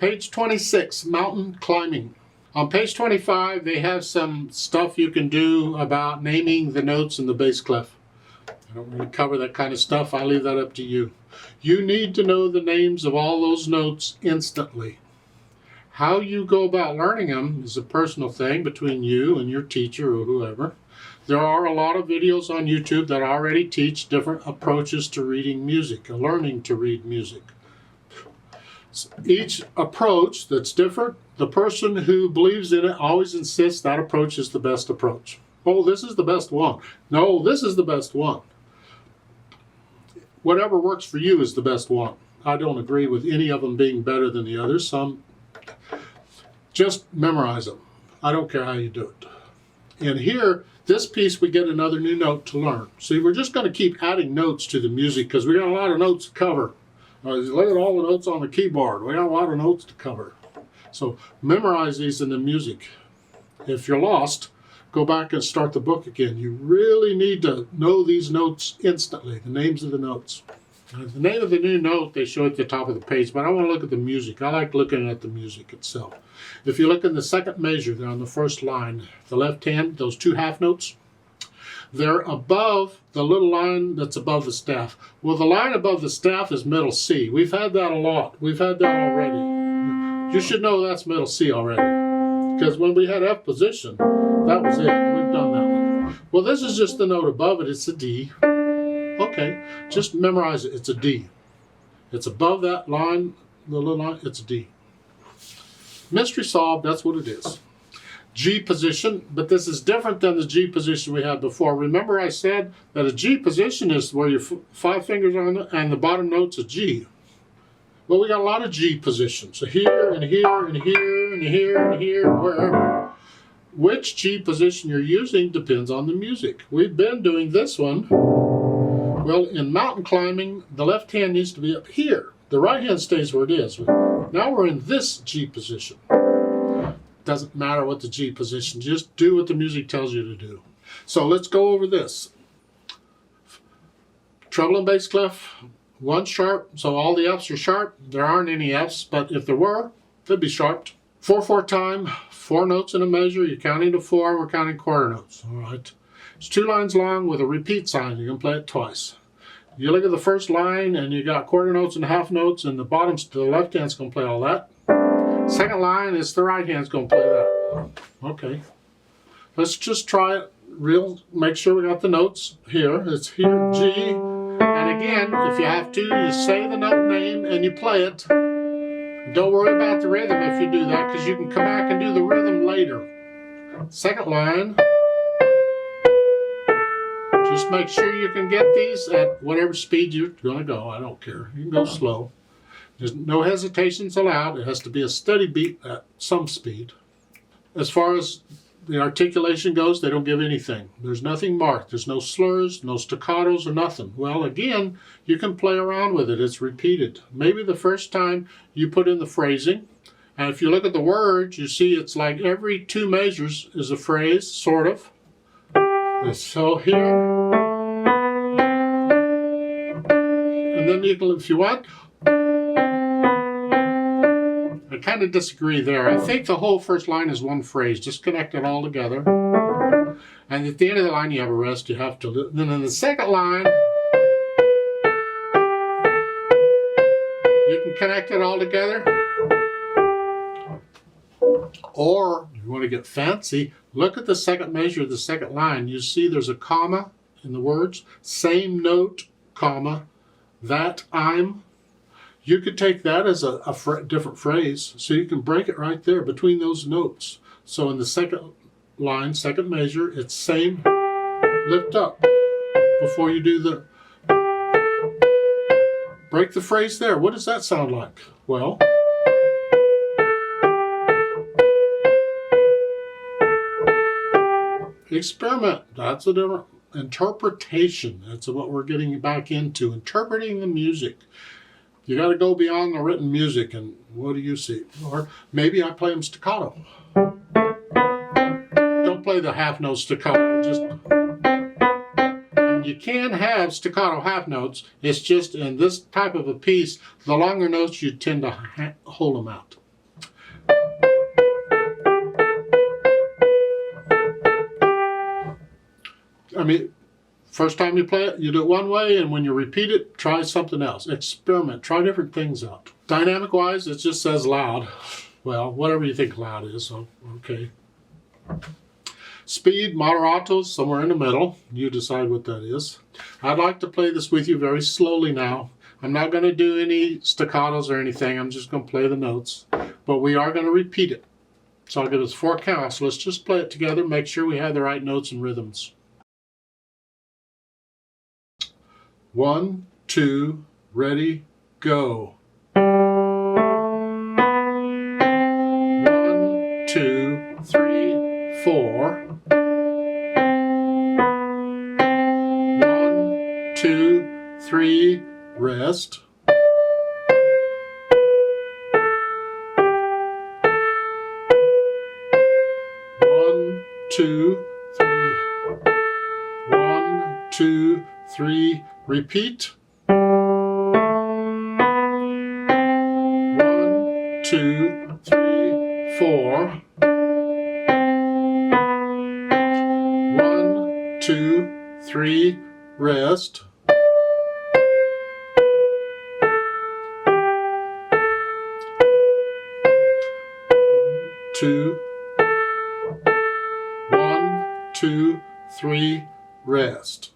Page 26, mountain climbing. On page 25, they have some stuff you can do about naming the notes in the bass clef. I don't really cover that kind of stuff. I leave that up to you. You need to know the names of all those notes instantly. How you go about learning them is a personal thing between you and your teacher or whoever. There are a lot of videos on YouTube that already teach different approaches to reading music, learning to read music. Each approach that's different, the person who believes in it always insists that approach is the best approach. Oh, this is the best one. No, this is the best one. Whatever works for you is the best one. I don't agree with any of them being better than the others. Some just memorize them. I don't care how you do it. And here, this piece, we get another new note to learn. See, we're just going to keep adding notes to the music because we got a lot of notes to cover. Look at all the notes on the keyboard. We got a lot of notes to cover. So memorize these in the music. If you're lost, go back and start the book again. You really need to know these notes instantly, the names of the notes. The name of the new note they show at the top of the page, but I want to look at the music. I like looking at the music itself. If you look in the second measure there on the first line, the left hand, those two half notes, they're above the little line that's above the staff. Well, the line above the staff is middle C. We've had that a lot. We've had that already. You should know that's middle C already. Because when we had F position, that was it. We've done that one. Well, this is just the note above it. It's a D. Okay, just memorize it. It's a D. It's above that line, the little line, it's a D. Mystery solved, that's what it is. G position, but this is different than the G position we had before. Remember I said that a G position is where your 5 fingers on it and the bottom note's a G. Well, we got a lot of G positions. So here and here and here and here and here, wherever. Which G position you're using depends on the music. We've been doing this one. Well, in mountain climbing, the left hand needs to be up here. The right hand stays where it is. Now we're in this G position. Doesn't matter what the G position, just do what the music tells you to do. So let's go over this. Treble and bass clef, 1 sharp, so all the F's are sharp. There aren't any F's, but if there were, they'd be sharped. 4/4 time, 4 notes in a measure. You're counting to 4, we're counting quarter notes. All right. It's 2 lines long with a repeat sign. You can play it twice. You look at the first line and you got quarter notes and half notes, and the bottom to the left hand's going to play all that. Second line is the right hand's going to play that. Okay. Let's just try it make sure we got the notes here. It's here, G. And again, if you have to, you say the note name and you play it. Don't worry about the rhythm if you do that, because you can come back and do the rhythm later. Second line. Just make sure you can get these at whatever speed you're going to go. I don't care. You can go slow. There's no hesitations allowed. It has to be a steady beat at some speed. As far as the articulation goes, they don't give anything. There's nothing marked. There's no slurs, no staccatos, or nothing. Well, again, you can play around with it. It's repeated. Maybe the first time you put in the phrasing, and if you look at the words, you see it's like every 2 measures is a phrase, sort of. So here, and then you can, if you want, I kind of disagree there. I think the whole first line is 1 phrase. Just connect it all together. And at the end of the line, you have a rest. You have to. Then in the second line, you can connect it all together. Or you want to get fancy, look at the second measure of the second line. You see there's a comma in the words. Same note, comma, that I'm. You could take that as a different phrase, so you can break it right there between those notes. So in the second line, second measure, it's same, lift up before you do the, break the phrase there. What does that sound like? Well, experiment. That's a different interpretation. That's what we're getting back into, interpreting the music. You got to go beyond the written music, and what do you see? Or maybe I play them staccato. Don't play the half note staccato. Just, you can have staccato half notes. It's just in this type of a piece, the longer notes you tend to hold them out. I mean, first time you play it, you do it one way, and when you repeat it, try something else. Experiment, try different things out. Dynamic-wise, it just says loud. Well, whatever you think loud is, so, okay. Speed, moderato, somewhere in the middle. You decide what that is. I'd like to play this with you very slowly now. I'm not going to do any staccatos or anything. I'm just going to play the notes. But we are going to repeat it. So I'll give us 4 counts. Let's just play it together, make sure we have the right notes and rhythms. 1, 2, ready, go. 1, 2, 3, 4. 1, 2, 3, rest. 1, 2, 3. 1, 2, 3, repeat. 1, 2, 3, 4. 1, 2, 3, rest. 2, 1, 2, 3, rest.